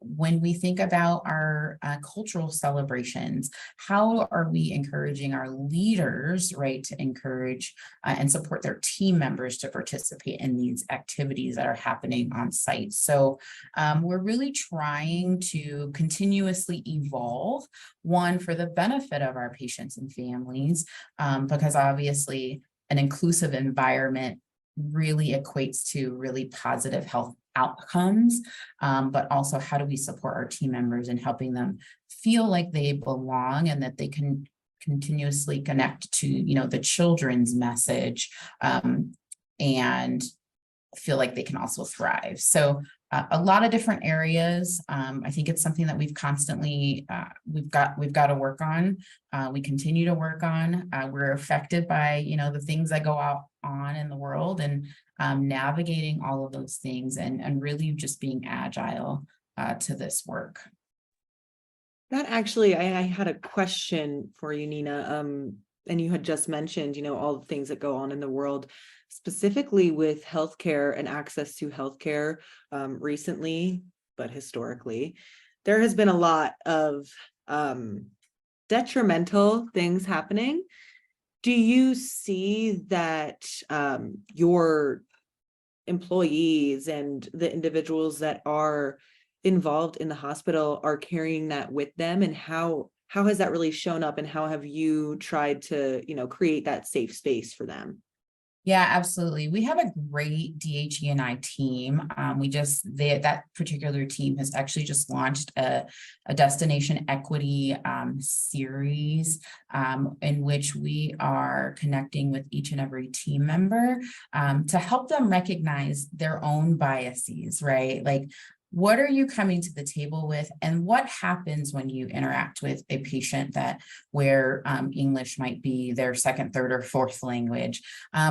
When we think about our cultural celebrations, how are we encouraging our leaders, right, to encourage and support their team members to participate in these activities that are happening on site? So we're really trying to continuously evolve, one, for the benefit of our patients and families, because obviously an inclusive environment really equates to really positive health outcomes, but also how do we support our team members in helping them feel like they belong and that they can continuously connect to, the children's message, and feel like they can also thrive. So a lot of different areas. I think it's something that we've constantly, we've got to work on. We continue to work on. We're affected by, the things that go on in the world, and navigating all of those things, and really just being agile to this work. That actually, I had a question for you, Nina. And you had just mentioned, all the things that go on in the world, specifically with healthcare and access to healthcare. Recently, but historically, there has been a lot of detrimental things happening. Do you see that your employees and the individuals that are involved in the hospital are carrying that with them, and how has that really shown up, and how have you tried to, create that safe space for them? Yeah, absolutely. We have a great DHE&I team. That particular team has actually just launched a destination equity series in which we are connecting with each and every team member to help them recognize their own biases, right? Like, what are you coming to the table with, and what happens when you interact with a patient where English might be their second, third, or fourth language?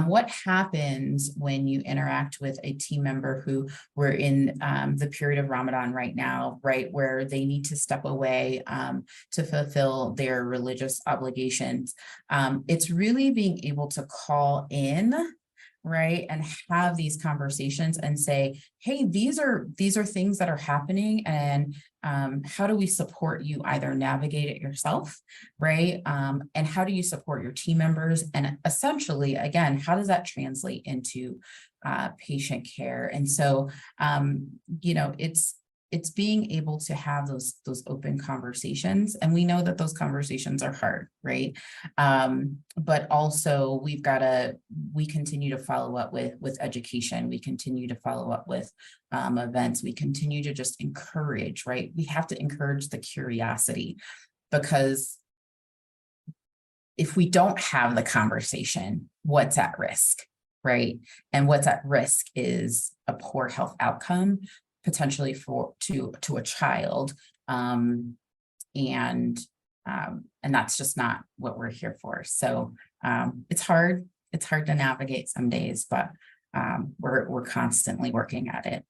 What happens when you interact with a team member who we're in the period of Ramadan right now, right, where they need to step away to fulfill their religious obligations? It's really being able to call in, right, and have these conversations and say, hey, these are things that are happening, and how do we support you either navigate it yourself, right, and how do you support your team members, and essentially, again, how does that translate into patient care. And so, you know, it's being able to have those open conversations. And we know that those conversations are hard, right? But also we continue to follow up with education. We continue to follow up with events. We continue to just encourage, right? We have to encourage the curiosity, because if we don't have the conversation, what's at risk, right? And what's at risk is a poor health outcome, potentially to a child, and that's just not what we're here for. So it's hard to navigate some days, but we're constantly working at it.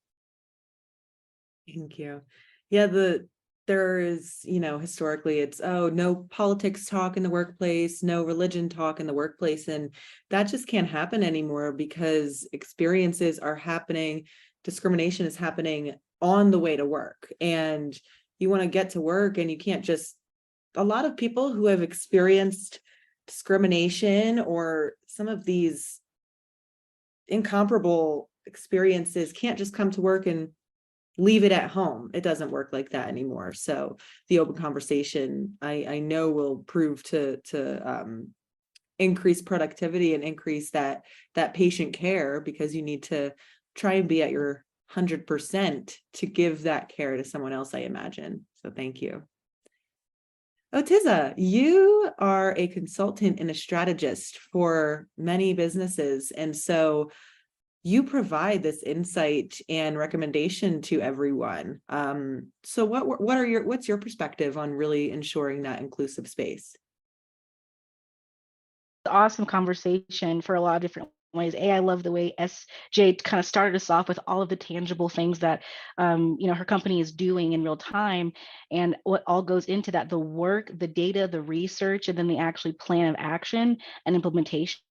Thank you. Yeah, there is, historically it's, oh, no politics talk in the workplace, no religion talk in the workplace. And that just can't happen anymore, because experiences are happening, discrimination is happening on the way to work. And you want to get to work, and you can't just, a lot of people who have experienced discrimination or some of these incomparable experiences can't just come to work and leave it at home. It doesn't work like that anymore. So the open conversation, I know, will prove to increase productivity and increase that patient care, because you need to try and be at your 100% to give that care to someone else, I imagine. So thank you. Otiza, you are a consultant and a strategist for many businesses. And so you provide this insight and recommendation to everyone. So what's your perspective on really ensuring that inclusive space? Awesome conversation for a lot of different ways. I love the way SJ kind of started us off with all of the tangible things that her company is doing in real time, and what all goes into that: the work, the data, the research, and then the actually plan of action and implementation.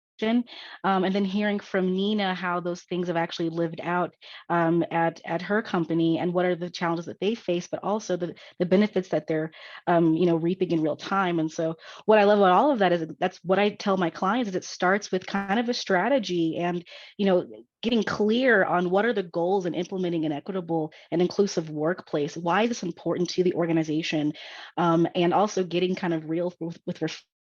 And then hearing from Nina how those things have actually lived out at her company, and what are the challenges that they face, but also the benefits that they're reaping in real time. And so what I love about all of that is that's what I tell my clients, is it starts with kind of a strategy, and getting clear on what are the goals in implementing an equitable and inclusive workplace. Why is this important to the organization? And also getting kind of real with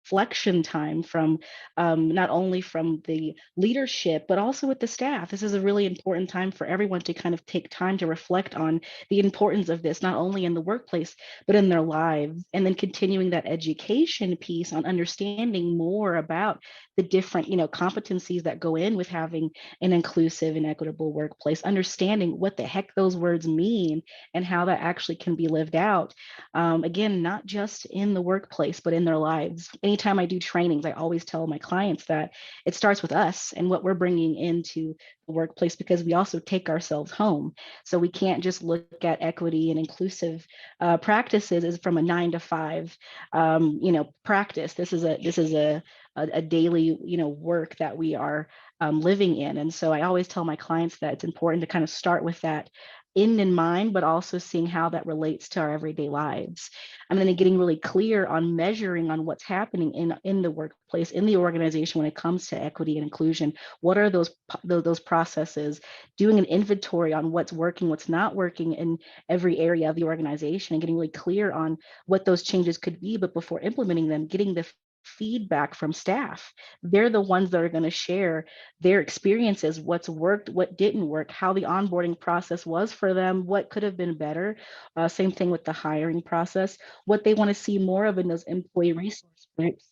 reflection time from not only from the leadership, but also with the staff. This is a really important time for everyone to kind of take time to reflect on the importance of this, not only in the workplace, but in their lives. And then continuing that education piece on understanding more about the different, competencies that go in with having an inclusive and equitable workplace, understanding what the heck those words mean and how that actually can be lived out. Again, not just in the workplace, but in their lives. Anytime I do trainings, I always tell my clients that it starts with us and what we're bringing into the workplace, because we also take ourselves home. So we can't just look at equity and inclusive practices as from a 9 to 5, practice. This is a daily, work that we are living in. And so I always tell my clients that it's important to kind of start with that end in mind, but also seeing how that relates to our everyday lives. And then getting really clear on measuring on what's happening in the workplace, in the organization when it comes to equity and inclusion. What are those processes? Doing an inventory on what's working, what's not working in every area of the organization, and getting really clear on what those changes could be. But before implementing them, getting the feedback from staff. They're the ones that are going to share their experiences, what's worked, what didn't work, how the onboarding process was for them, what could have been better. Same thing with the hiring process, what they want to see more of in those employee resource groups,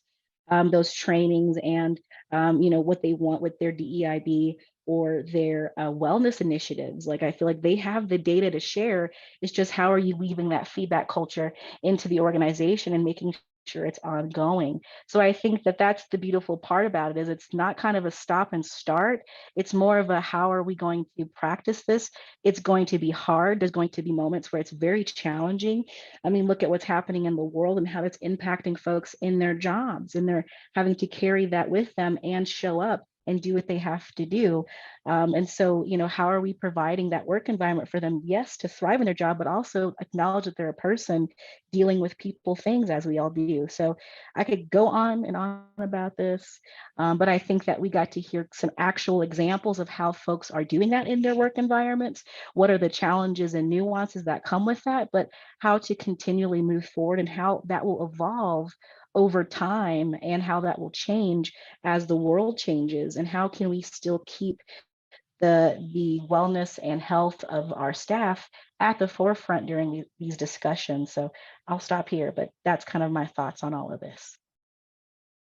those trainings, and what they want with their DEIB or their wellness initiatives. Like, I feel like they have the data to share. It's just, how are you weaving that feedback culture into the organization and making sure it's ongoing. So I think that that's the beautiful part about it, is it's not kind of a stop and start. It's more of a, how are we going to practice this? It's going to be hard. There's going to be moments where it's very challenging. I mean, look at what's happening in the world and how it's impacting folks in their jobs, and they're having to carry that with them and show up and do what they have to do. And so, how are we providing that work environment for them? Yes, to thrive in their job, but also acknowledge that they're a person dealing with people things, as we all do. So I could go on and on about this, but I think that we got to hear some actual examples of how folks are doing that in their work environments. What are the challenges and nuances that come with that, but how to continually move forward and how that will evolve over time, and how that will change as the world changes, and how can we still keep the wellness and health of our staff at the forefront during these discussions. So I'll stop here, but that's kind of my thoughts on all of this.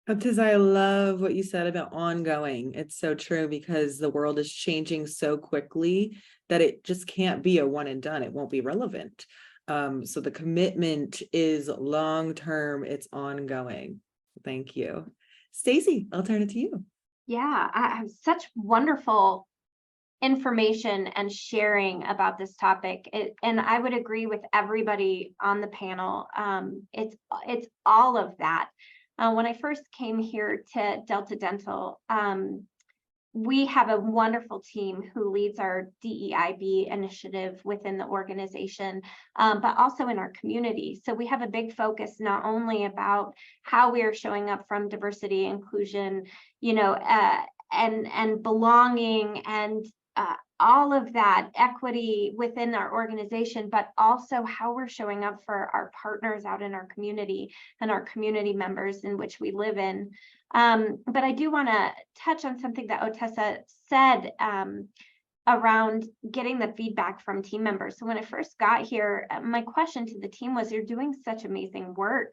Because I love what you said about ongoing. It's so true, because the world is changing so quickly that it just can't be a one and done. It won't be relevant. So the commitment is long-term, it's ongoing. Thank you. Stacy, I'll turn it to you. Yeah, I have such wonderful information and sharing about this topic. And I would agree with everybody on the panel. It's all of that. When I first came here to Delta Dental, we have a wonderful team who leads our DEIB initiative within the organization, but also in our community. So we have a big focus not only about how we are showing up from diversity, inclusion, and belonging, and all of that equity within our organization, but also how we're showing up for our partners out in our community and our community members in which we live in. But I do want to touch on something that Otessa said around getting the feedback from team members. So when I first got here, my question to the team was, you're doing such amazing work.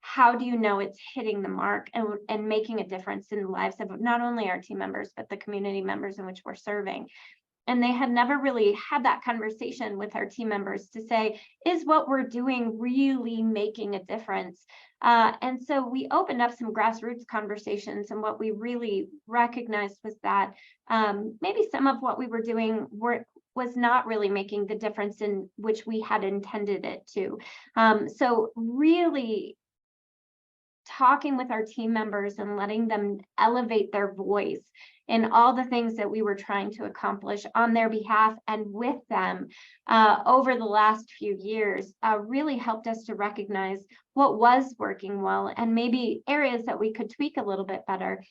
How do you know it's hitting the mark and making a difference in the lives of not only our team members, but the community members in which we're serving? And they had never really had that conversation with our team members to say, is what we're doing really making a difference? And so we opened up some grassroots conversations, and what we really recognized was that maybe some of what we were doing was not really making the difference in which we had intended it to. So really talking with our team members and letting them elevate their voice in all the things that we were trying to accomplish on their behalf and with them over the last few years really helped us to recognize what was working well and maybe areas that we could tweak a little bit better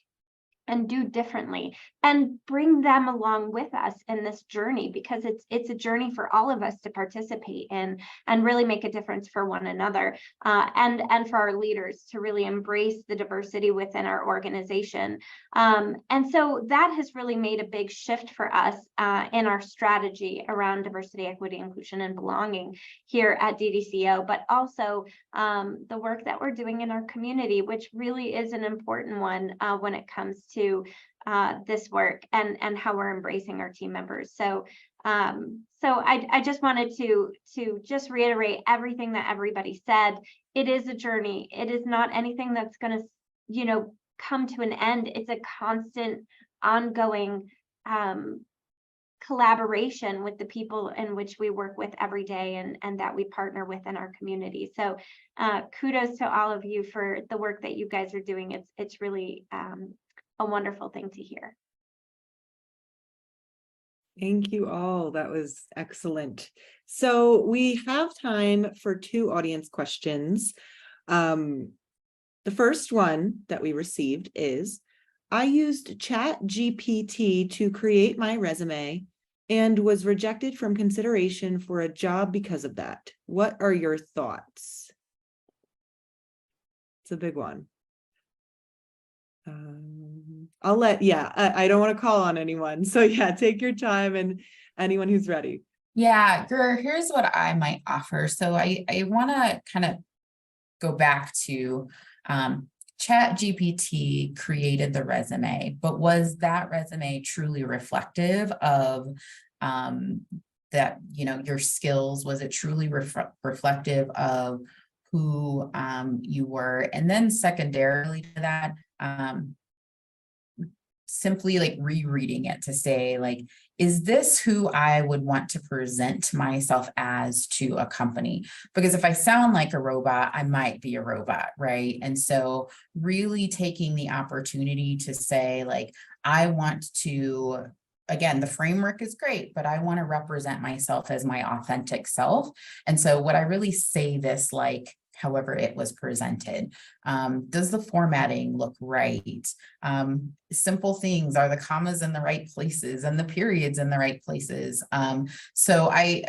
and do differently, and bring them along with us in this journey, because it's a journey for all of us to participate in and really make a difference for one another, and for our leaders to really embrace the diversity within our organization. And so that has really made a big shift for us in our strategy around diversity, equity, inclusion, and belonging here at DDCO, but also the work that we're doing in our community, which really is an important one when it comes to this work and how we're embracing our team members. So I just wanted to just reiterate everything that everybody said. It is a journey. It is not anything that's going to, come to an end. It's a constant, ongoing collaboration with the people in which we work with every day and that we partner with in our community. So kudos to all of you for the work that you guys are doing. It's really a wonderful thing to hear. Thank you all. That was excellent. So we have time for 2 audience questions. The first one that we received is, I used ChatGPT to create my resume and was rejected from consideration for a job because of that. What are your thoughts? It's a big one. I don't want to call on anyone. So yeah, take your time, and anyone who's ready. Yeah, here's what I might offer. So I want to kind of go back to ChatGPT created the resume, but was that resume truly reflective of that, your skills? Was it truly reflective of who you were? And then secondarily to that, simply like rereading it to say, like, is this who I would want to present myself as to a company? Because if I sound like a robot, I might be a robot, right? And so really taking the opportunity to say, like, I want to, again, the framework is great, but I want to represent myself as my authentic self. And so would I really say this like however it was presented? Does the formatting look right? Simple things, are the commas in the right places and the periods in the right places? So I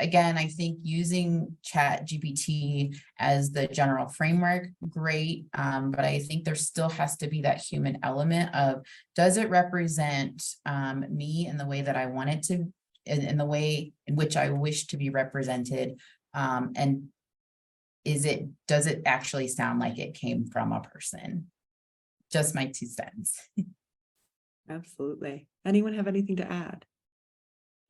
think using ChatGPT as the general framework, great. But I think there still has to be that human element of, does it represent me in the way that I want it to, in the way in which I wish to be represented? And does it actually sound like it came from a person? Just my 2 cents. Absolutely. Anyone have anything to add?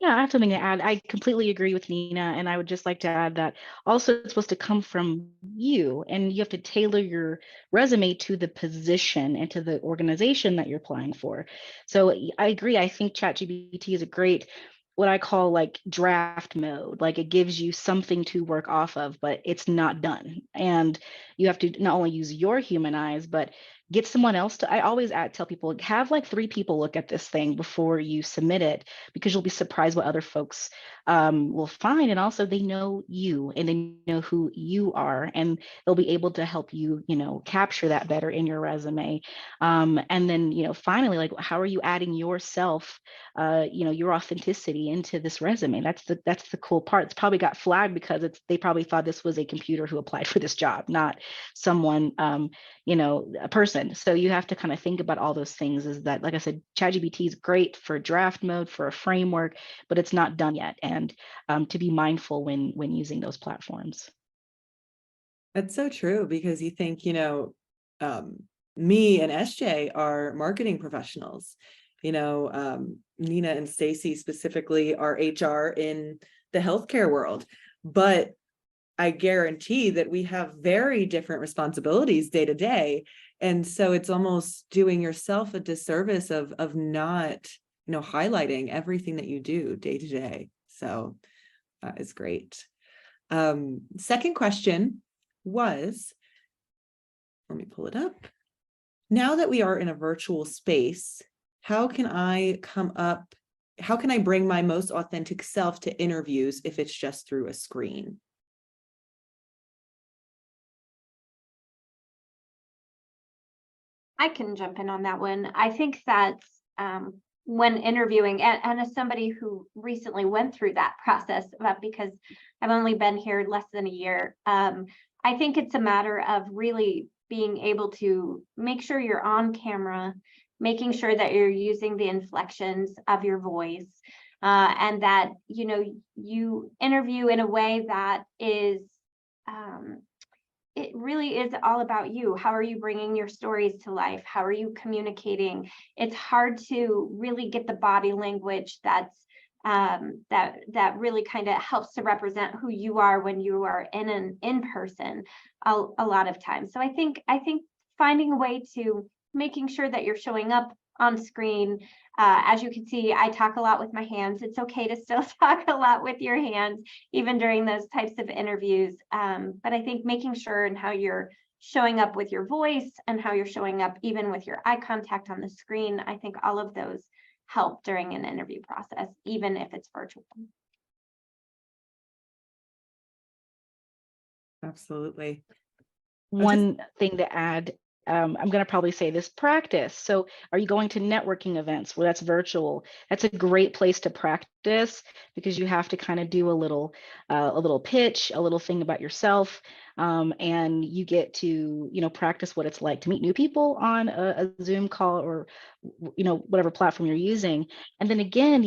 Yeah, I have something to add. I completely agree with Nina, and I would just like to add that also it's supposed to come from you, and you have to tailor your resume to the position and to the organization that you're applying for. So I agree. I think ChatGPT is a great, what I call like draft mode. Like it gives you something to work off of, but it's not done. And you have to not only use your human eyes, but get someone else to, I always tell people, have like 3 people look at this thing before you submit it, because you'll be surprised what other folks will find. And also they know you and they know who you are, and they'll be able to help you, capture that better in your resume. And then, finally, like, how are you adding yourself, your authenticity into this resume? That's the cool part. It's probably got flagged because they probably thought this was a computer who applied for this job, not someone, a person. So you have to kind of think about all those things. Is that, like I said, ChatGPT is great for draft mode, for a framework, but it's not done yet. And to be mindful when using those platforms. That's so true, because you think, me and SJ are marketing professionals, Nina and Stacy specifically are HR in the healthcare world, but I guarantee that we have very different responsibilities day to day. And so it's almost doing yourself a disservice of not, highlighting everything that you do day to day. So that is great. Second question was, let me pull it up. Now that we are in a virtual space, how can I bring my most authentic self to interviews if it's just through a screen? I can jump in on that one. I think that when interviewing, and as somebody who recently went through that process, because I've only been here less than a year, I think it's a matter of really being able to make sure you're on camera, making sure that you're using the inflections of your voice, and that you interview in a way that is it really is all about you. How are you bringing your stories to life? How are you communicating? It's hard to really get the body language that really kind of helps to represent who you are when you are in person a lot of times. So I think finding a way to making sure that you're showing up on screen. As you can see, I talk a lot with my hands. It's okay to still talk a lot with your hands, even during those types of interviews. But I think making sure and how you're showing up with your voice and how you're showing up even with your eye contact on the screen, I think all of those help during an interview process, even if it's virtual. Absolutely. One thing to add, I'm going to probably say this: practice. So are you going to networking events where that's virtual? That's a great place to practice, because you have to kind of do a little pitch, a little thing about yourself. And you get to, practice what it's like to meet new people on a Zoom call, or, whatever platform you're using. And then again,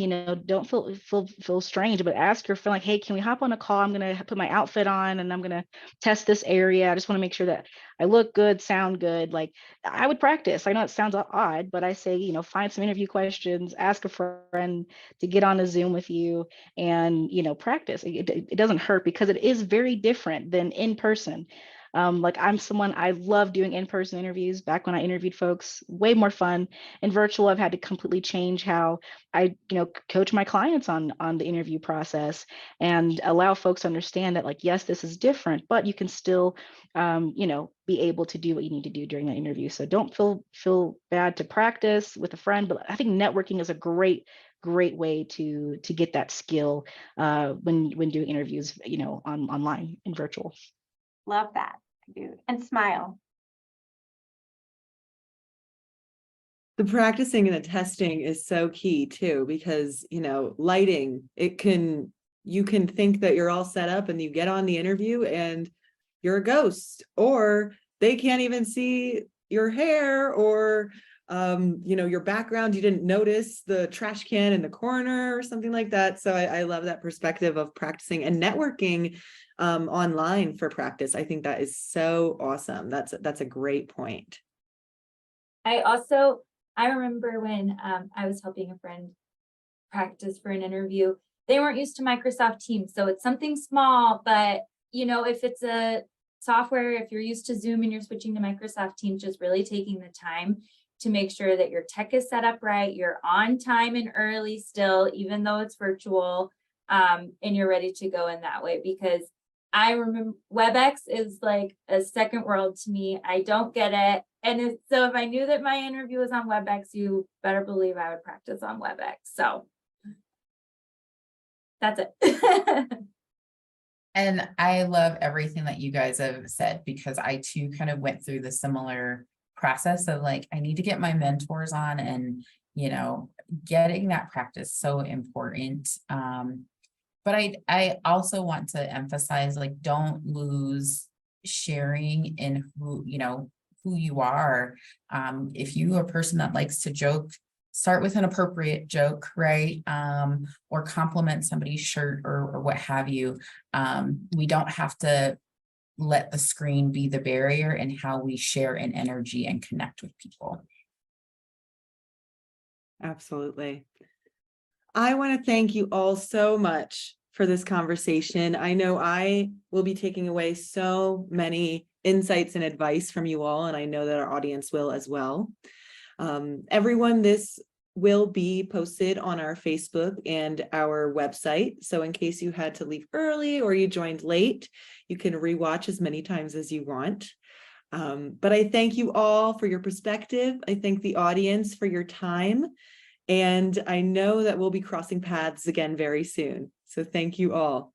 don't feel strange, but ask your friend, like, hey, can we hop on a call? I'm going to put my outfit on and I'm going to test this area. I just want to make sure that I look good, sound good. Like, I would practice. I know it sounds odd, but I say, find some interview questions, ask a friend to get on a Zoom with you, and, practice. It doesn't hurt, because it is very different than in person. Like I'm someone, I love doing in-person interviews. Back when I interviewed folks, way more fun. In virtual, I've had to completely change how I, coach my clients on the interview process and allow folks to understand that, like, yes, this is different, but you can still, be able to do what you need to do during that interview. So don't feel bad to practice with a friend, but I think networking is a great way to get that skill when doing interviews, online and virtual. Love that. I do. And smile. The practicing and the testing is so key too, because, lighting, you can think that you're all set up and you get on the interview and you're a ghost, or they can't even see your hair, or, your background, you didn't notice the trash can in the corner or something like that. So I love that perspective of practicing and networking online for practice. I think that is so awesome. That's a great point. I remember when I was helping a friend practice for an interview, they weren't used to Microsoft Teams. So it's something small, but if it's a software, if you're used to Zoom and you're switching to Microsoft Teams, just really taking the time to make sure that your tech is set up right, you're on time and early still, even though it's virtual, and you're ready to go in that way. Because I remember WebEx is like a second world to me. I don't get it. And so if I knew that my interview was on WebEx, you better believe I would practice on WebEx. So that's it. And I love everything that you guys have said, because I too kind of went through the similar process of like, I need to get my mentors on, and, getting that practice so important. But I also want to emphasize, like, don't lose sharing in who you are. If you are a person that likes to joke, start with an appropriate joke, right? Or compliment somebody's shirt or what have you. We don't have to let the screen be the barrier in how we share an energy and connect with people. Absolutely. I want to thank you all so much for this conversation. I know I will be taking away so many insights and advice from you all, and I know that our audience will as well. Everyone, this will be posted on our Facebook and our website. So in case you had to leave early or you joined late, you can rewatch as many times as you want. But I thank you all for your perspective. I thank the audience for your time. And I know that we'll be crossing paths again very soon. So thank you all.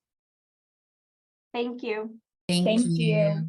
Thank you. Thank Thank you. you.